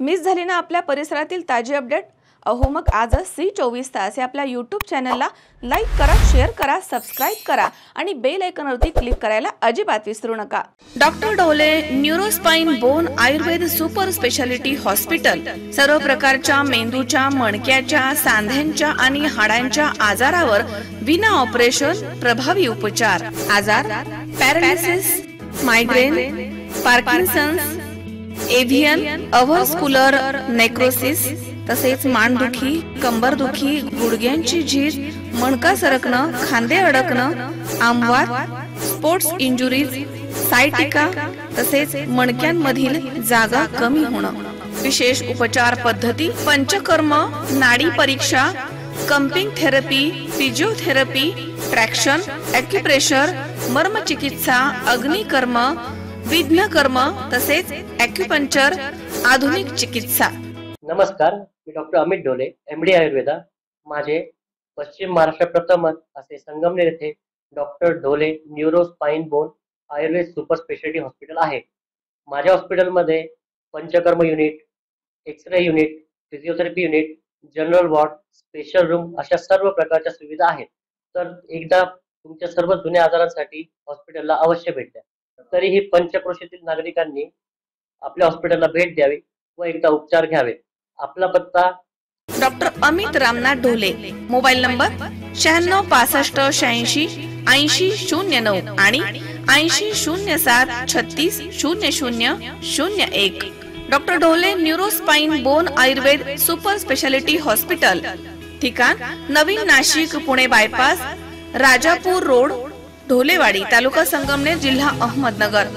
Miss झाली ना आपल्या परिसरातील ताजी अपडेट? अहो मग आजच C24 तास या आपल्या YouTube चॅनलला लाईक करा, शेअर करा, सबस्क्राईब करा आणि बेल आयकॉनवरती क्लिक करायला अजिबात विसरू नका। Doctor Dhole neurospine bone Ayurved super speciality hospital सर्व प्रकारच्या मेंदूच्या, मणक्याच्या, सांध्यांच्या आणि हाडांच्या आजारावर विना ऑपरेशन प्रभावी उपचार। आजार पॅरालिसिस, मायग्रेन, पार्किन्सन्स, एव्हियन, अव्हस्क्युलर नेक्रोसिस, तसेच मानदुखी, कंबरदुखी, गुडघ्यांची झीज, मणका सरकणं, खांदे अडकणं, आमवात, स्पोर्ट्स इंजुरीज, सायटिका, तसेच मणक्यांमधील जागा कमी होणं। विशेष उपचार पद्धती पंचकर्म, नाडी परीक्षा, cupping therapy, physiotherapy, traction, acupressure, मर्मचिकित्सा, अग्निकर्म, विघ्नकर्म, तसेच ॲक्युपंक्चर, आधुनिक चिकित्सा। नमस्कार, मी डॉक्टर अमित ढोले, MD आयुर्वेदा। माझे पश्चिम महाराष्ट्र प्रथमच असे संगमनेर येथे doctor Dhole neuro spine bone Ayurved super speciality hospital आहे। माझ्या हॉस्पिटलमध्ये पंचकर्म unit, X ray unit, physiotherapy unit, general ward, special room अशा सर्व प्रकारच्या सुविधा आहेत। तर एकदा तुमच्या सर्व जुन्या आजारांसाठी हॉस्पिटलला अवश्य भेट द्या। तरीही पंचक्रोशीतील नागरिकांनी आपल्या हॉस्पिटलला भेट द्यावी व एकदा उपचार घ्यावे। आपला पत्ता doctor Amit Ramnath Dhole, mobile number 9665 86 8009 आणि 80 07 36 00 01। Doctor Dhole neurospine bone Ayurved super speciality hospital, ठिकाण नवीन नाशिक पुणे बायपास, राजापूर रोड, ढोलेवाडी, तालुका संगमनेर, जिल्हा अहमदनगर।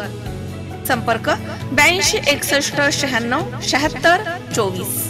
संपर्क 82 61 96 76 24।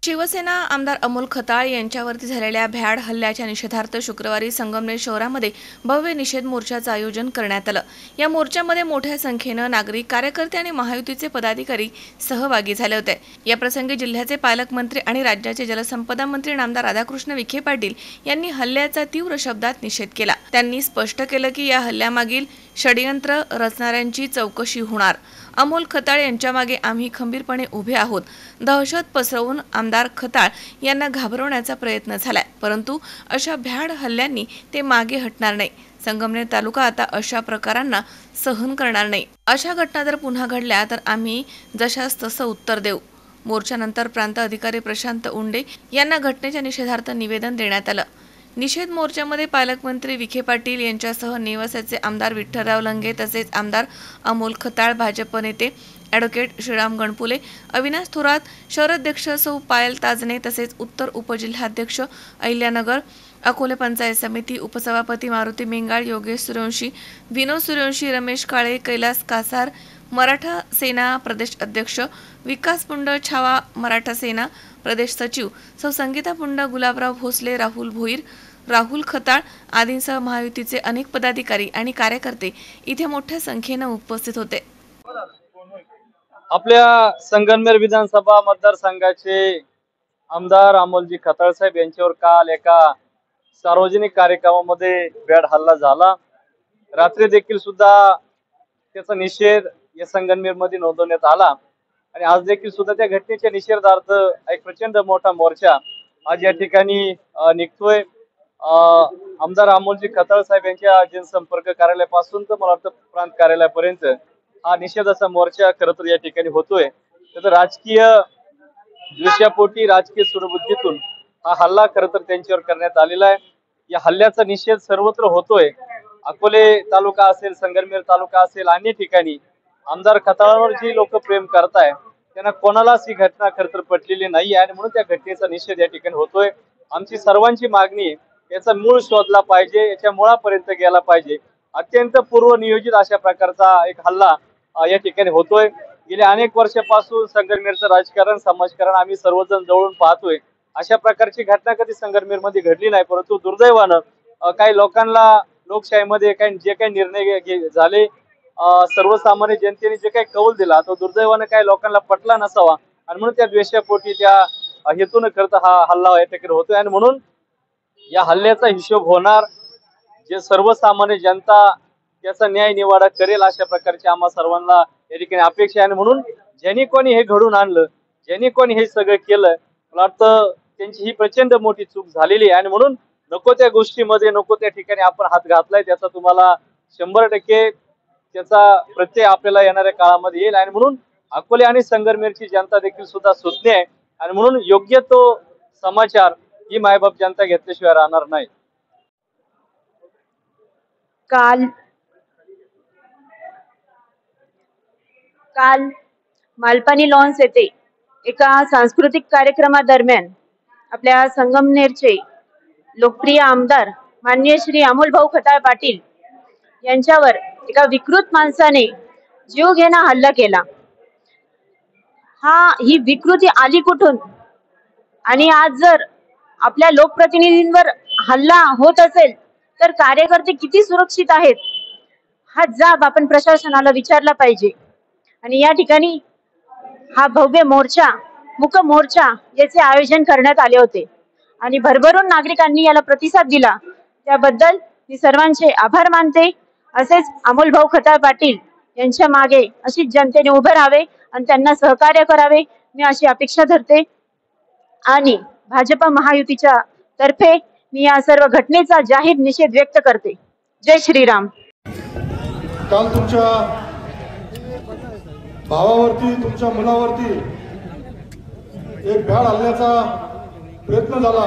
शिवसेना आमदार अमोल खताळ यांच्यावरती झालेल्या भ्याड हल्ल्याच्या निषेधार्थ शुक्रवारी संगमनेर शहरामध्ये भव्य निषेध मोर्चाचं आयोजन करण्यात आलं। या मोर्चामध्ये मोठ्या संख्येनं नागरिक, कार्यकर्ते आणि महायुतीचे पदाधिकारी सहभागी झाले होते। या प्रसंगी जिल्ह्याचे पालकमंत्री आणि राज्याचे जलसंपदा मंत्री नामदार राधाकृष्ण विखे पाटील यांनी हल्ल्याचा तीव्र शब्दात निषेध केला। त्यांनी स्पष्ट केलं की या हल्ल्यामागील षडयंत्र रचणाऱ्यांची चौकशी होणार। अमोल खताळ यांच्या मागे आम्ही खंबीरपणे उभे आहोत। दहशत पसरवून आमदार खताळ यांना घाबरवण्याचा प्रयत्न झालाय, परंतु अशा भ्याड हल्ल्यांनी ते मागे हटणार नाही। संगमनेर तालुका आता अशा प्रकारांना सहन करणार नाही। अशा घटना जर पुन्हा घडल्या तर आम्ही जशास तसं उत्तर देऊ। मोर्चानंतर प्रांत अधिकारी प्रशांत उंडे यांना घटनेच्या निषेधार्थ निवेदन देण्यात आलं। निषेध मोर्चामध्ये पालकमंत्री विखे पाटील यांच्यासह नेवासाचे आमदार विठ्ठलराव लंगे, तसेच आमदार अमोल खताळ, भाजप नेते ॲडव्होकेट श्रीराम गणपुले, अविनाश थोरात, शहराध्यक्ष सौ पायल ताजने, तसेच उत्तर उपजिल्हाध्यक्ष अहिल्यानगर, अकोले पंचायत समिती उपसभापती मारुती मेंगाळ, योगेश सूर्यवंशी, विनोद सूर्यवंशी, रमेश काळे, कैलास कासार, मराठा सेना प्रदेश अध्यक्ष विकास पुंड छावा, मराठा सेना प्रदेश सचिव सौ संगीता पुंड, गुलाबराव भोसले, राहुल भोईर, राहुल खताळ आदींसह महायुतीचे अनेक पदाधिकारी आणि कार्यकर्ते इथे मोठ्या संख्येने उपस्थित होते। आपल्या संगमनेर विधानसभा मतदारसंघाचे आमदार अमोलजी खताळ साहेब यांच्यावर काल एका सार्वजनिक कार्यक्रमामध्ये भ्याड हल्ला झाला। रात्री देखील सुद्धा त्याचा निषेध या संगमनेर मध्ये नोंदवण्यात आला आणि आज देखील सुद्धा त्या घटनेच्या निषेधार्थ एक प्रचंड मोठा मोर्चा आज या ठिकाणी निघतोय। आमदार अमोलजी खताळ साहेब यांच्या जनसंपर्क कार्यालयापासून तर मला वाटतं प्रांत कार्यालयापर्यंत हा निषेधाचा मोर्चा खरं तर या ठिकाणी होतोय। तर राजकीय द्वेषापोटी, राजकीय सूडबुद्धीतून हा हल्ला खरं तर त्यांच्यावर करण्यात आलेला आहे। या हल्ल्याचा निषेध सर्वत्र होतोय। अकोले तालुका असेल, संगमनेर तालुका असेल, अन्य ठिकाणी आमदार खताळांवर जी लोक प्रेम करताय त्यांना कोणालाच ही घटना खरं तर पटलेली नाही आणि म्हणून त्या घटनेचा निषेध या ठिकाणी होतोय। आमची सर्वांची मागणी याचा मूळ शोधला पाहिजे, याच्या मुळापर्यंत गेला पाहिजे। अत्यंत पूर्वनियोजित अशा प्रकारचा एक हल्ला या ठिकाणी होतोय। गेल्या अनेक वर्षापासून संगमनेरचं राजकारण, समाजकारण आम्ही सर्वजण जवळून पाहतोय। अशा प्रकारची घटना कधी संगमनेर मध्ये घडली नाही, परंतु दुर्दैवानं काही लोकांना लोकशाहीमध्ये जे काही निर्णय झाले, सर्वसामान्य जनतेने जे काही कौल दिला तो दुर्दैवानं काही लोकांना पटला नसावा आणि म्हणून त्या द्वेषापोटी, त्या हेतून करता हा हल्ला या ठिकाणी होतोय आणि म्हणून या हल्ल्याचा हिशोब होणार। जे सर्वसामान्य जनता त्याचा न्याय निवाडा करेल अशा प्रकारची आम्हा सर्वांना या ठिकाणी अपेक्षा आहे. आणि म्हणून ज्यांनी कोणी हे घडून आणलं, ज्यांनी कोणी हे सगळं केलं, मला वाटतं त्यांची ही प्रचंड मोठी चूक झालेली आहे. आणि म्हणून नको त्या गोष्टीमध्ये नको त्या ठिकाणी आपण हात घातलाय, त्याचा तुम्हाला 100% त्याचा प्रत्यय आपल्याला येणाऱ्या काळामध्ये येईल. आणि म्हणून अकोले आणि संगमनेरची जनता देखील सुद्धा सुज्ञ आहे. आणि म्हणून योग्य तो समाचार ही मायबाप जनता घेतल्याशिवाय राहणार नाही. काल मालपाणी लॉन्स येथे एका सांस्कृतिक कार्यक्रमादरम्यान आपल्या संगमनेरचे लोकप्रिय आमदार माननीय श्री अमोलभाऊ खताळ पाटील यांच्यावर एका विकृत माणसाने जीवघेणा हल्ला केला. ही विकृती आली कुठून? आणि आज जर आपल्या लोकप्रतिनिधींवर हल्ला होत असेल तर कार्यकर्ते किती सुरक्षित आहेत हा जाब आपण प्रशासनाला विचारला पाहिजे. आणि या ठिकाणी हा भव्य मोर्चा, मूक मोर्चा याचे आयोजन करण्यात आले होते आणि भरभरून नागरिकांनी याला प्रतिसाद दिला. त्याबद्दल मी सर्वांचे आभार मानते. असेच अमोलभाऊ खताळ पाटील यांच्या मागे अशीच जनतेने उभे राहावे आणि त्यांना सहकार्य करावे मी अशी अपेक्षा धरते. आणि भाजप महायुतीच्या तर्फे मी या सर्व घटनेचा जाहीर निषेध व्यक्त करते. जय श्रीराम. काल तुमच्या भावावरती, तुमच्या मुलावरती एक भ्याड हल्ल्याचा प्रयत्न झाला.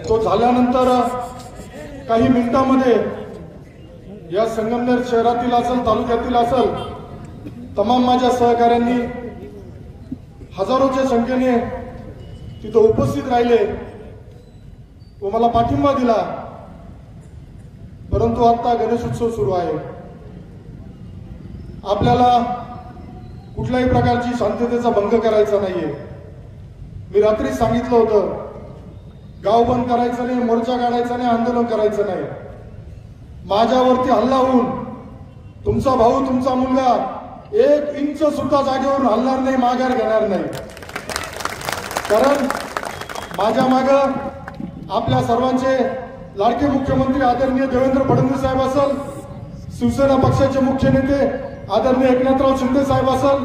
तो झाल्यानंतर काही मिनिटांमध्ये या संगमनेर शहरातील असेल, तालुक्यातील असेल, तमाम माझ्या सहकाऱ्यांनी हजारोच्या संख्येने तिथं उपस्थित राहिले व मला पाठिंबा दिला. परंतु आता गणेश उत्सव सुरू आहे. आपल्याला कुठल्याही प्रकारची शांततेचा भंग करायचा नाहीये. मी रात्री सांगितलं होतं, गाव बंद करायचं नाही, मोर्चा काढायचा नाही, आंदोलन करायचं नाही. माझ्यावरती हल्ला होऊन तुमचा भाऊ, तुमचा मुलगा 1 इंच सुद्धा जागेवरून हलणार नाही, माघार घेणार नाही. कारण माझ्या माग आपल्या सर्वांचे लाडके मुख्यमंत्री आदरणीय देवेंद्र फडणवीस साहेब असेल, शिवसेना पक्षाचे मुख्य नेते आदरणीय एकनाथराव शिंदे साहेब असेल,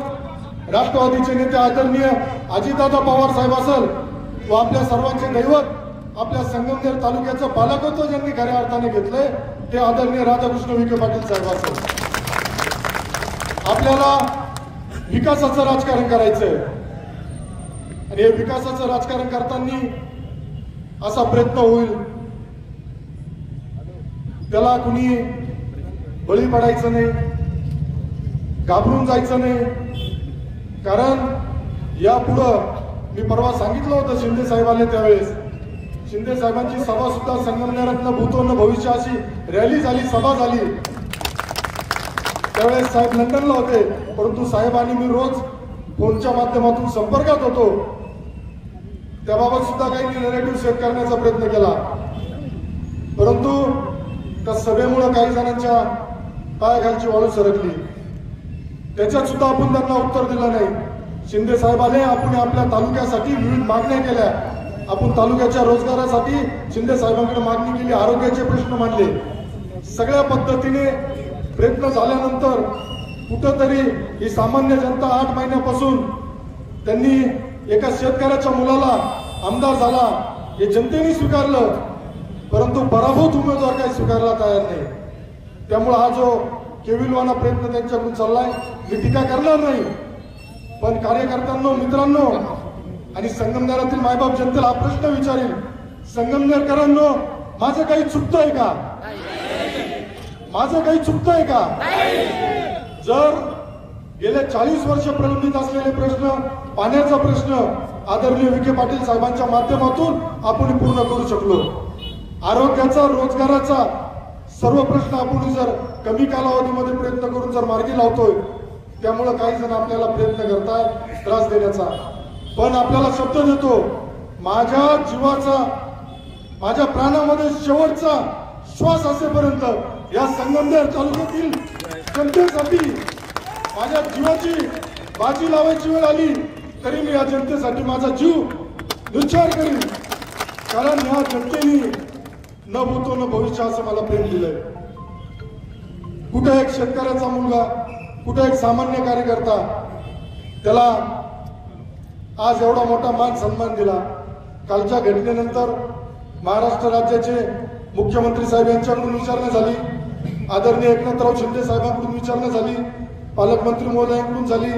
राष्ट्रवादीचे नेते आदरणीय अजितदादा पवार साहेब असेल व आपल्या सर्वांचे दैवत आपल्या संगमनेर तालुक्याचं पालकत्व ज्यांनी खऱ्या अर्थाने घेतलंय ते आदरणीय राधाकृष्ण विखे पाटील साहेब असेल. आपल्याला विकासाचं राजकारण करायचंय आणि हे विकासाचं राजकारण करताना असा प्रयत्न होईल त्याला कुणी बळी पडायचं नाही, घाबरून जायचं नाही. कारण यापुढं मी परवा सांगितलं होतं, शिंदे साहेब आले त्यावेळेस शिंदे साहेबांची सभा सुद्धा संगमनेरातनं भूतो न भविष्य अशी रॅली झाली, सभा झाली. त्यावेळेस साहेब लंडनला होते, परंतु साहेब आणि मी रोज फोनच्या माध्यमातून संपर्कात होतो. त्याबाबत सुद्धा काही नॅरेटिव्ह सेट करण्याचा प्रयत्न केला. परंतु त्या सभेमुळे काही जणांच्या पायाखालची वाळू सरकली. त्याच्यात सुद्धा आपण त्यांना उत्तर दिलं नाही. शिंदे साहेब आले, आपण आपल्या तालुक्यासाठी विविध मागण्या केल्या. आपण तालुक्याच्या रोजगारासाठी शिंदे साहेबांकडे मागणी केली, आरोग्याचे प्रश्न मांडले. सगळ्या पद्धतीने प्रयत्न झाल्यानंतर कुठंतरी ही सामान्य जनता 8 महिन्यापासून त्यांनी एका शेतकऱ्याच्या मुलाला आमदार झाला हे जनतेने स्वीकारलं, परंतु पराभूत उमेदवार काही स्वीकारला तयार नाही. त्यामुळे हा जो केविलवाना प्रयत्न त्यांच्याकडून चाललाय, मी टीका करणार नाही. पण कार्यकर्त्यांनो, मित्रांनो आणि संगमनेरातील मायबाप जनतेला हा प्रश्न विचारेल, संगमनेरकरांनो, माझं काही चुकतंय का? माझं काही चुकतंय का? जर गेले 40 वर्ष प्रलंबित असलेले प्रश्न, पाण्याचा प्रश्न आदरणीय विखे पाटील साहेबांच्या माध्यमातून आपण पूर्ण करू शकलो, आरोग्याचा, रोजगाराचा सर्व प्रश्न आपण जर कमी कालावधीमध्ये प्रयत्न करून जर मार्गी लावतोय, त्यामुळे काही जण आपल्याला प्रयत्न करताय त्रास देण्याचा. पण आपल्याला शब्द देतो, माझ्या जीवाचा, माझ्या प्राणामध्ये शेवटचा श्वास असेपर्यंत या संगमनेर तालुक्यातील जनतेसाठी माझ्या जीवाची बाजी लावायची वेळ आली तरी मी या जनतेसाठी माझा जीव निश्चय करीन. कारण या जनतेने न भूतो न भविष्य असं मला प्रेम दिलंय. कुठे एक शेतकऱ्याचा मुलगा, कुठे एक सामान्य कार्यकर्ता, त्याला आज एवढा मोठा मान सन्मान दिला. कालच्या घटनेनंतर महाराष्ट्र राज्याचे मुख्यमंत्री साहेब यांच्याकडून विचारणा झाली, आदरणीय एकनाथराव शिंदे साहेबांकडून विचारणा झाली, पालकमंत्री महोदयांकडून झाली,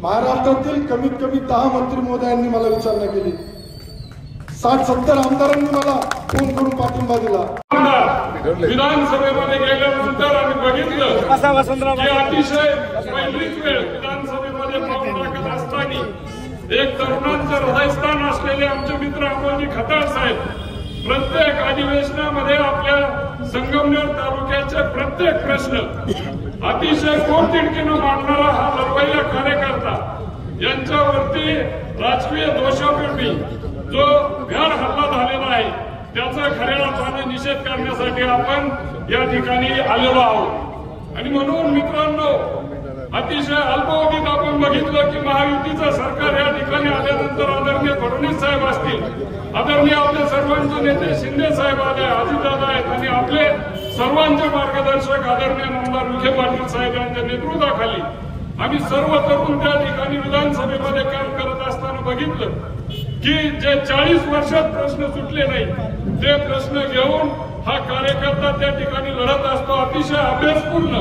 महाराष्ट्रातील कमीत कमी 10 मंत्री महोदयांनी मला विचारणा केली. 60-70 आमदारांनी मला फोन करून पाठिंबा दिला. विधानसभेमध्ये गेल्यानंतर आम्ही बघितलं की अतिशय पहिलीच वेळ विधानसभेमध्ये पाऊल टाकत असताना एक तरुणांचं हृदयस्थान असलेले आमचे मित्र अमोलजी खताळ साहेब प्रत्येक अधिवेशनामध्ये आपल्या संगमनेर तालुक्याचे प्रत्येक प्रश्न अतिशय कोणतिडकीनं मांडणारा हा लढवय्या कार्यकर्ता यांच्यावरती राजकीय दोषापोटी जो भ्याड हल्ला झालेला आहे त्याचा खऱ्या अर्थाने निषेध करण्यासाठी आपण या ठिकाणी आलेलो आहोत. आणि म्हणून मित्रांनो, अतिशय अल्पावधीत आपण बघितलं की महायुतीचं सरकार या ठिकाणी आल्यानंतर आदरणीय फडणवीस साहेब असतील, आदरणीय आपले सर्वांचे नेते शिंदे साहेब आले, अजितदादा आहेत आणि आपले सर्वांचे मार्गदर्शक आदरणीय आमदार विखे पाटील साहेब यांच्या नेतृत्वाखाली आम्ही सर्व तरुण त्या ठिकाणी विधानसभेमध्ये काम करत असताना बघितलं की जे 40 वर्षात प्रश्न सुटले नाही ते प्रश्न घेऊन हा कार्यकर्ता त्या ठिकाणी लढत असतो. अतिशय अभ्यासपूर्ण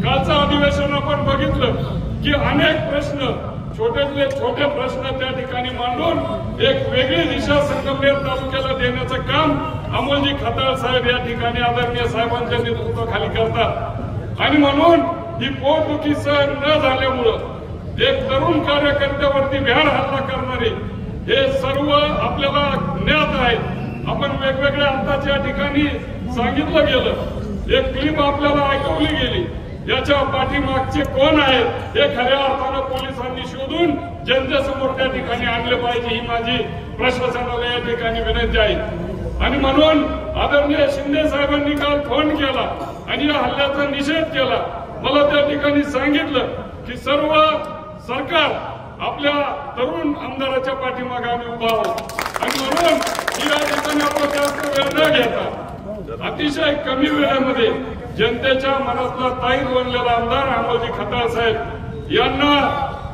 कालचं अधिवेशन आपण बघितलं की अनेक प्रश्न छोट्यातले छोटे प्रश्न त्या ठिकाणी मांडून एक वेगळी दिशा संगमनेर तालुक्याला देण्याचं काम अमोलजी खताळ साहेब या ठिकाणी आदरणीय साहेबांच्या नेतृत्वाखाली करतात. आणि म्हणून ही पोटदुखी सहन न झाल्यामुळं एक तरुण कार्यकर्त्यावरती भ्याड हल्ला करणारे हे सर्व आपल्याला ज्ञात आहेत. आपण वेगवेगळ्या अर्थाच्या ठिकाणी सांगितलं गेलं, एक क्लिप आपल्याला ऐकवली गेली. याच्या पाठीमागचे कोण आहेत हे खऱ्या अर्थानं पोलिसांनी शोधून जनतेसमोर त्या ठिकाणी आणले पाहिजे ही माझी प्रशासनाला या ठिकाणी विनंती आहे. आणि म्हणून आदरणीय शिंदे साहेबांनी काल फोन केला आणि या हल्ल्याचा निषेध केला. मला त्या ठिकाणी सांगितलं की सर्व सरकार आपल्या तरुण आमदाराच्या पाठीमागे आम्ही उभा आहोत. आणि म्हणून या ठिकाणी आपण जास्त वेळ न घेता अतिशय कमी वेळेमध्ये जनतेच्या मनातला ताईत बनलेला आमदार अमोलजी खताळ साहेब यांना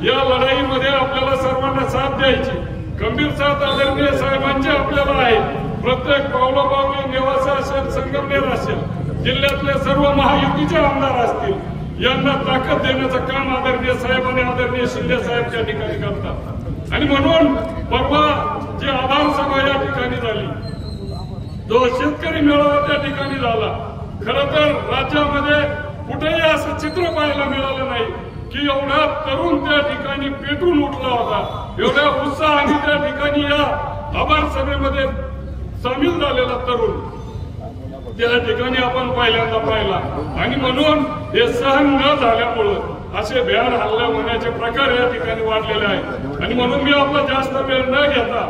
या लढाईमध्ये आपल्याला सर्वांना साथ द्यायची. गंभीर साथ आदरणीय साहेबांची आपल्याला आहे. प्रत्येक पावलोपावली नेवासा असेल, संगमनेर असेल, जिल्ह्यातले सर्व महायुतीचे आमदार असतील, यांना ताकद देण्याचं काम आदरणीय साहेब आणि आदरणीय शिंदे साहेब त्या ठिकाणी करतात. आणि म्हणून परवा जी आधार सभा या ठिकाणी झाली, जो शेतकरी मेळावा त्या ठिकाणी झाला, खर तर राज्यामध्ये कुठेही असं चित्र पाहायला मिळालं नाही की एवढा तरुण त्या ठिकाणी पेटून उठला होता, एवढ्या उत्साहाने त्या ठिकाणी या आभार सभेमध्ये सामील झालेला तरुण त्या ठिकाणी आपण पहिल्यांदा पाहिला. आणि म्हणून हे सहन न झाल्यामुळं असे भ्याड हल्ला होण्याचे प्रकार या ठिकाणी वाढलेले आहेत. आणि म्हणून मी आपला जास्त वेळ न घेता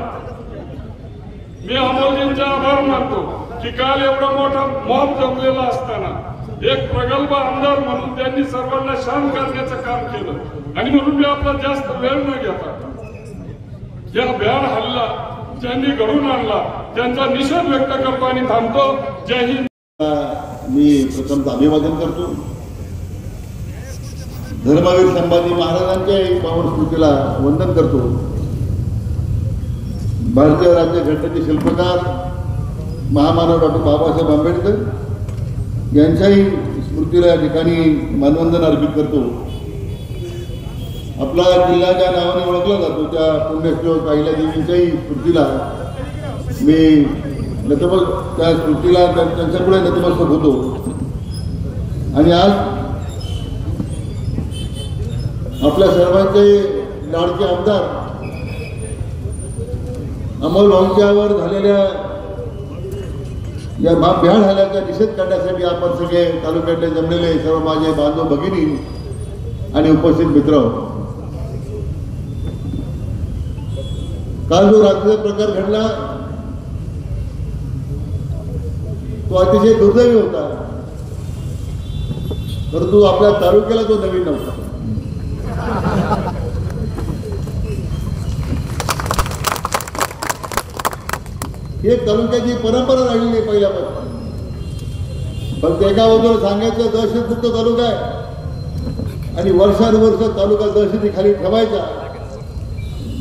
मी अमोलजींचा आभार मानतो की काल एवढा मोठा मॉब जमलेला असताना एक प्रगल्भ आमदार म्हणून त्यांनी सर्वांना शांत करण्याचं काम केलं. आणि म्हणून मी आपला जास्त वेळ न घेता या भ्याड हल्ला ज्यांनी घडून आणला त्यांचा निषेध व्यक्त करतो आणि थांबतो. जय हिंद. मी प्रथम अभिवादन करतो. धर्मवीर संभाजी महाराजांच्या पावन स्मृतीला वंदन करतो. भारतीय राज्यघटनेचे शिल्पकार महामानव डॉक्टर बाबासाहेब आंबेडकर यांच्याही स्मृतीला या ठिकाणी मानवंदन अर्पित करतो. आपला जिल्ह्याच्या नावाने ओळखला जातो त्या पुण्यश्लोक अहिल्यादेवींच्याही स्मृतीला मी त्या स्मृतीला त्यांच्यापुढे नतमस्तक होतो. आणि आज आपल्या सर्वांचे लाडके आमदार अमोल भाऊंच्यावर झालेल्या या भ्याड हल्ल्याचा निषेध करण्यासाठी आपण सगळे तालुक्यातले जमलेले सर्व माझे बांधव भगिनी आणि उपस्थित मित्र, काल जो रात्रीचा प्रकार घडला तो अतिशय दुर्दैवी होता, परंतु आपल्या तालुक्याला तो नवीन नव्हता. ही एक तालुक्याची परंपरा राहिलेली पहिल्यापासून. फक्त एका बाजूला सांगायचं दहशतमुक्त तालुका आहे आणि वर्षानुवर्ष तालुका दहशतीखाली ठेवायचा,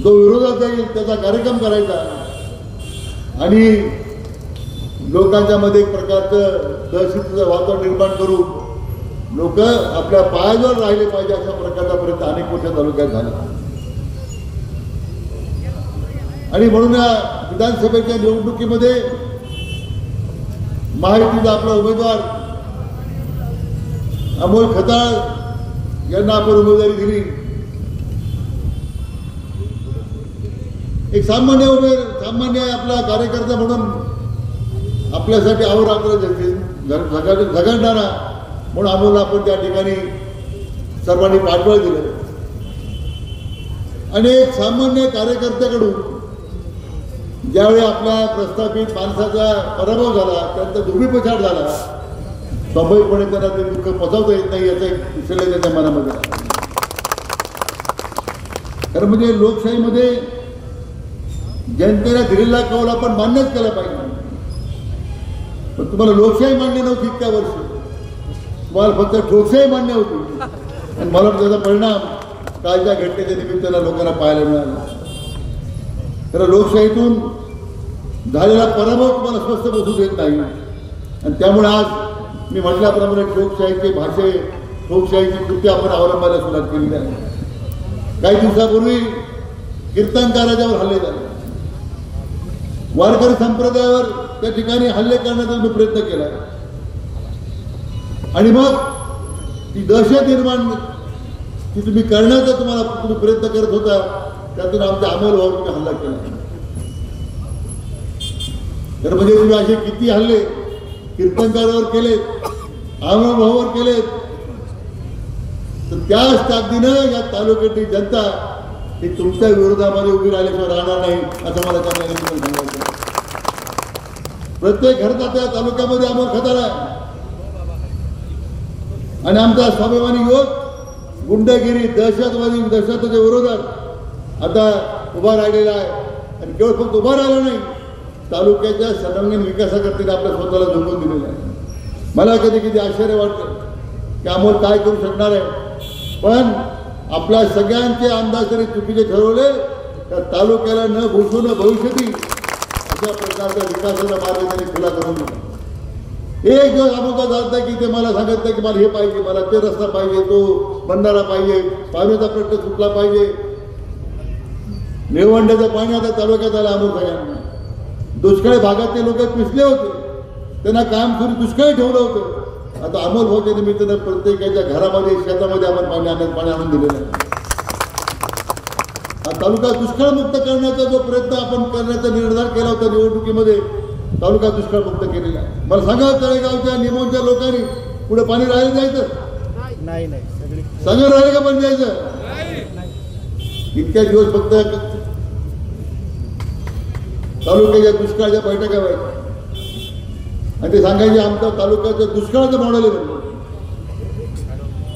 जो विरोधात जाईल त्याचा कार्यक्रम करायचा आणि लोकांच्या मध्ये एक प्रकारचं दहशतीचं वातावरण निर्माण करून लोक आपल्या पायावर राहिले पाहिजे अशा प्रकारचा प्रयत्न अनेक मोठ्या तालुक्यात झाला. आणि म्हणून या विधानसभेच्या निवडणुकीमध्ये महायुतीचा आपला उमेदवार अमोल खताळ यांना आपण उमेदवारी दिली. एक सामान्य आपला कार्यकर्ता म्हणून आपल्यासाठी अहोरात्र झगडणारा म्हणून अमोलला आपण त्या ठिकाणी सर्वांनी पाठबळ दिलं. आणि एक सामान्य कार्यकर्त्याकडून ज्यावेळी आपल्या प्रस्थापित माणसाचा पराभव झाला, त्यांचा धुळीपछाड झाला, स्वाभाविकपणे त्यांना ते दुःख पचवता येत नाही याचा एक विषय त्याच्या मनामध्ये. खरं म्हणजे लोकशाहीमध्ये जनतेला दिलेला कौल आपण मान्यच केला पाहिजे. पण तुम्हाला लोकशाही मान्य नव्हती इतक्या वर्ष, तुम्हाला फक्त ठोकशाही मान्य होती. आणि मला त्याचा परिणाम कालच्या घटनेच्या निमित्तानं लोकांना पाहायला मिळाला. तर लोकशाहीतून झालेला पराभव तुम्हाला स्पष्ट बसू देत नाही. आणि त्यामुळे आज मी म्हटल्याप्रमाणे ठोकशाहीचे भाषे, ठोकशाहीची कृती आपण अवलंबायला सुरुवात केलेली आहे. काही दिवसापूर्वी कीर्तनकाराच्यावर हल्ले झाले, वारकरी संप्रदायावर त्या ठिकाणी हल्ले करण्याचा मी प्रयत्न केला आणि मग ती दहशत निर्माण ती तुम्ही करण्याचा तुम्ही प्रयत्न करत होता, त्यातून आमच्या अमोल भाऊ तुम्ही हल्ला केला. तर म्हणजे तुम्ही असे किती हल्ले कीर्तनकारावर केलेत, अमोल भाऊवर केलेत, तर त्याच ताकदीनं या तालुक्यातली जनता ही तुमच्या विरोधामध्ये उभी राहिल्याशिवाय राहणार नाही असं मला त्यांना सांगायचं. प्रत्येक घरचा त्या तालुक्यामध्ये अमोल खताळ आहे आणि आमचा स्वाभिमानी युवक गुंडगिरी दहशतच्या विरोधात आता उभा राहिलेला आहे. आणि केवळ फक्त उभा राहिला नाही, तालुक्याच्या सर्वांगीण विकासाकरता आपल्या स्वतःला झोकून दिलेलं आहे. मला कधी कधी आश्चर्य वाटतं की अमोल काय करू शकणार आहे, पण आपल्या सगळ्यांचे अंदाज जरी चुकीचे ठरवले तर तालुक्याला न भूषून भविष्यती अशा प्रकारचा विकासाचा मार्ग त्यांनी खुला करून दिला. एक दिवस अमुका चालतं की ते मला सांगत नाही की मला हे पाहिजे, मला ते रस्ता पाहिजे, तो बंधारा पाहिजे, पाण्याचा प्रश्न सुटला पाहिजे. निळवंड्याचं पाणी आता तालुक्यात आलं अमुक सगळ्यांना. दुष्काळी भागातले लोक पिसले होते, त्यांना काम सुरू दुष्काळी ठेवलं होतं. आता अमोल भाऊच्या निमित्तानं प्रत्येकाच्या घरामध्ये शेतामध्ये आपण पाणी आणून दिलेलं आहे. हा तालुका दुष्काळमुक्त करण्याचा जो प्रयत्न आपण करण्याचा निर्धार केला होता निवडणुकीमध्ये, तालुका दुष्काळमुक्त केलेला आहे. मला सांगा तळेगावच्या निमोनच्या लोकांनी पुढे पाणी राहायला जायचं नाही, सगळं राहिले का पण जायचं. इतक्या दिवस फक्त तालुक्याच्या दुष्काळाच्या बैठका व्हायच्या आणि ते सांगायचे आमच्या तालुक्याचं दुष्काळाचं मॉडेल आहे.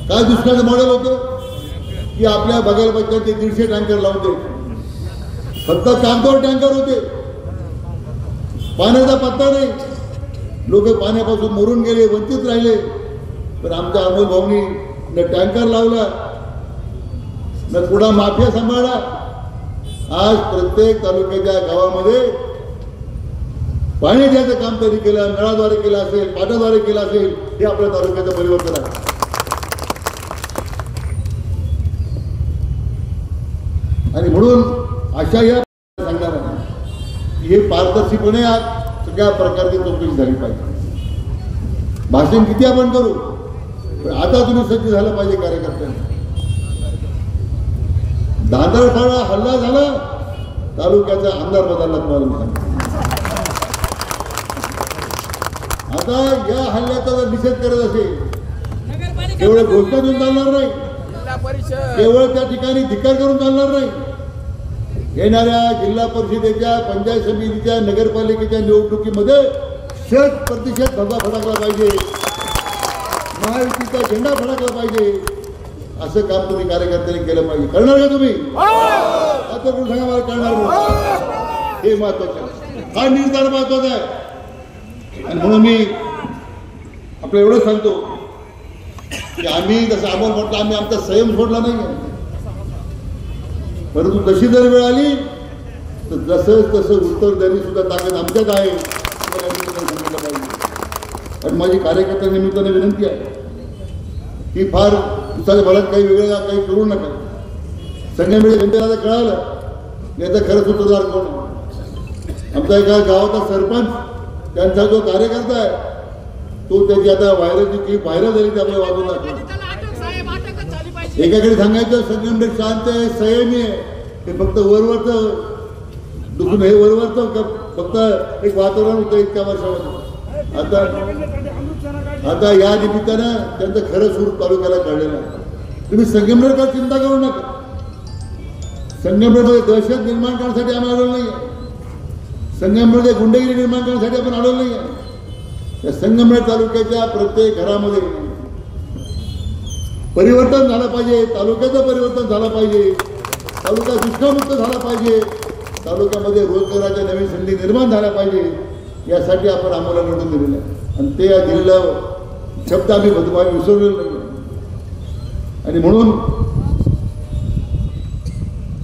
काय दुष्काळाचं मॉडेल होतं की आपल्या बघायला पाहिजे 150 टँकर लावून द्यायचे. फक्त कागदावर टँकर होते, पाण्याचा पत्ता नाही. लोक पाण्यापासून मरून गेले, वंचित राहिले. पण आमच्या अमोल भाऊनी न टँकर लावला, न कुणा माफिया सांभाळला. आज प्रत्येक तालुक्याच्या गावामध्ये पाणी द्यायचं काम त्यांनी केलं, नळाद्वारे केलं असेल, पाटाद्वारे केलं असेल. हे आपल्या तालुक्याचं परिवर्तन आहे. आणि म्हणून अशा या सांगणार आहे हे पारदर्शीपणे आज सगळ्या प्रकारची चौकशी झाली पाहिजे. भाषण किती आपण करू, पण आता तुम्ही सज्ज झालं पाहिजे कार्यकर्त्यांना. दांदरफाडा हल्ला झाला, तालुक्याचा आमदार बदलला तुम्हाला मी सांगतो. आता या हल्ल्याचा जर निषेध करत असेल, केवळ घोषणा देऊन चालणार नाही, केवळ त्या ठिकाणी धिक्कार करून चालणार नाही. येणाऱ्या जिल्हा परिषदेच्या, पंचायत समितीच्या, नगरपालिकेच्या निवडणुकीमध्ये 100% धब्बा फडकला पाहिजे, महायुतीचा झेंडा फडकला पाहिजे. असं काम तुम्ही कार्यकर्त्यांनी केलं पाहिजे. करणार का तुम्ही? आता कोण सांगा मला करणार नाही. हे महत्वाचं आहे, हा निर्धार महत्वाचा आहे. आणि म्हणून मी आपलं एवढं सांगतो की आम्ही जसं अमोल म्हटलं आम्ही आमचा संयम सोडला नाही, परंतु तशी जर वेळ आली तर जसं तसं उत्तर देण्याची सुद्धा ताकद आमच्यात आहे. आणि माझी कार्यकर्त्या निमित्ताने विनंती आहे की फार तुमच्या भरात काही वेगळं काही करू नका. संगमनेर जनतेला कळालं याचं खरं सूत्रधार कोण आहे. आमचा एका गावाचा सरपंच त्यांचा जो कार्यकर्ता आहे तो त्याची आता व्हायरलची क्लिप व्हायरल झाली ते आपल्या बाजूला. एकाकडे सांगायचं संगमनेर शांत आहे, संयमी आहे, हे फक्त वरवरचं दुखून हे वरवरचं फक्त एक वातावरण होतं इतक्या वर्षामध्ये. आता या निमित्तानं त्यांचं खरं सूर तालुक्याला कळलेलं आहे. तुम्ही संगमनेरकर चिंता करू नका. संगमनेरमध्ये दहशत निर्माण करण्यासाठी आम्ही आलेलो नाही आहे. संगमनेरमध्ये गुंडगिरी निर्माण करण्यासाठी आपण आलेलो नाही आहे. या संगमनेर तालुक्याच्या प्रत्येक घरामध्ये परिवर्तन झालं पाहिजे, तालुक्याचं परिवर्तन झालं पाहिजे, तालुका दुष्काळमुक्त झाला पाहिजे, तालुक्यामध्ये रोजगाराच्या नवीन संधी निर्माण झाल्या पाहिजे, यासाठी आपण आम्हाला निवडून दिलेलं आहे. आणि ते दिलेलं शब्द आम्ही विसरलेलो नाही. आणि म्हणून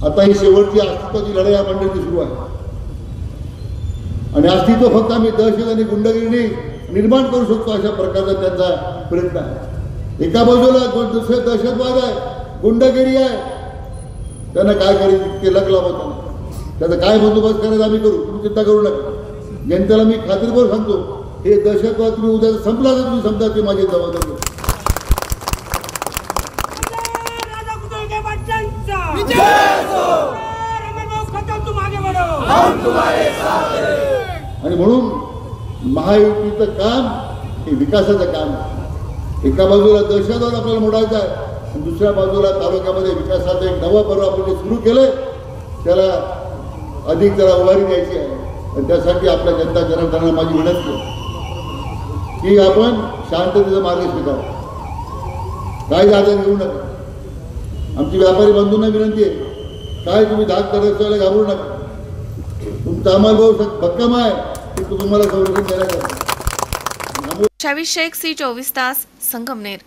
आता ही शेवटची अस्तित्वाची लढाई या मंडळीची सुरू आहे. आणि अस्तित्व फक्त आम्ही दहशत आणि गुंडगिरी निर्माण करू शकतो अशा प्रकारचा त्यांचा प्रयत्न आहे. एका बाजूला दुसरे दहशतवाद आहे, गुंडगिरी आहे, त्यांना काय करायचं ते लग लावत, त्याचा काय बंदोबस्त करायचा आम्ही करू, तुम्ही चिंता करू नका. जनतेला मी खात्रीपूर्वक सांगतो हे दहशतवाद तुम्ही उद्या संपला तर तुम्ही समजा ते माझी जबाबदारी. आणि म्हणून महायुतीचं काम हे विकासाचं काम आहे. एका बाजूला दहशतवाद आपल्याला मोडायचा आहे, दुसऱ्या बाजूला तालुक्यामध्ये विकासाचं एक नवं पर्व आपण जे सुरू केलंय त्याला अधिक त्याला उभारी द्यायची आहे. आणि त्यासाठी आपल्या जनता जनार्दनाला माझी विनंती आहे की आपण शांततेचा मार्ग स्वीकारा, काय जागा घेऊ नका. आमची व्यापारी बंधूंना विनंती आहे काय तुम्ही धाक करायला घाबरू नका. तुमचा आम्हाला भाऊ भक्कम आहे की तुम्हाला संरक्षण देण्याचं. 26 शेख, C24 तास, संगमनेर.